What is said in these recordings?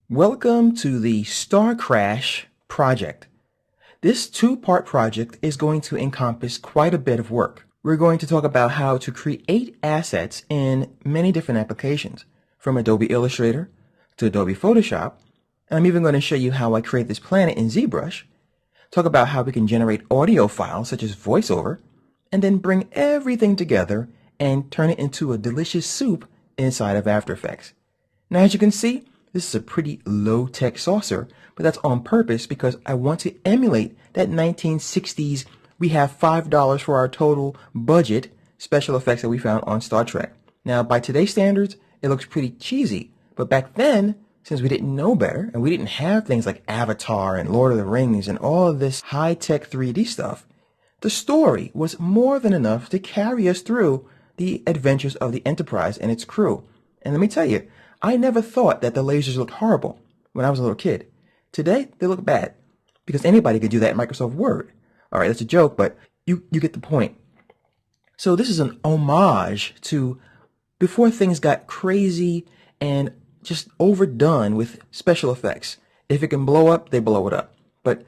Welcome to the Star Crash project. This two-part project is going to encompass quite a bit of work. We're going to talk about how to create assets in many different applications, from Adobe Illustrator to Adobe Photoshop. And I'm even going to show you how I create this planet in ZBrush, talk about how we can generate audio files such as voiceover, and then bring everything together and turn it into a delicious soup inside of After Effects. Now, as you can see, this is a pretty low-tech saucer, but that's on purpose because I want to emulate that 1960s, we have $5 for our total budget special effects that we found on Star Trek. Now, by today's standards, it looks pretty cheesy, but back then, since we didn't know better, and we didn't have things like Avatar and Lord of the Rings and all of this high-tech 3D stuff, the story was more than enough to carry us through the adventures of the Enterprise and its crew. And let me tell you, I never thought that the lasers looked horrible when I was a little kid. Today, they look bad because anybody could do that in Microsoft Word. All right, that's a joke, but you get the point. So this is an homage to before things got crazy and just overdone with special effects. If it can blow up, they blow it up. But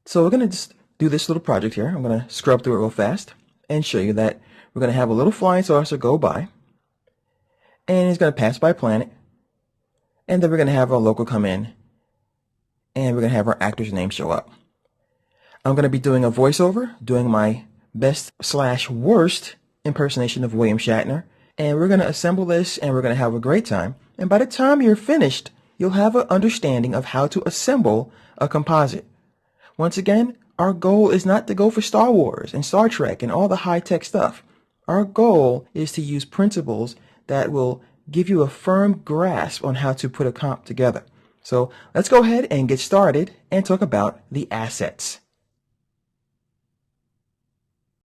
so we're going to just do this little project here. I'm going to scrub through it real fast and show you that we're going to have a little flying saucer go by, and it's going to pass by a planet. And then we're going to have our local come in, and we're going to have our actor's name show up. I'm going to be doing a voiceover, doing my best/worst impersonation of William Shatner. And we're going to assemble this, and we're going to have a great time. And by the time you're finished, you'll have an understanding of how to assemble a composite. Once again, our goal is not to go for Star Wars and Star Trek and all the high-tech stuff. Our goal is to use principles that will give you a firm grasp on how to put a comp together. So let's go ahead and get started and talk about the assets.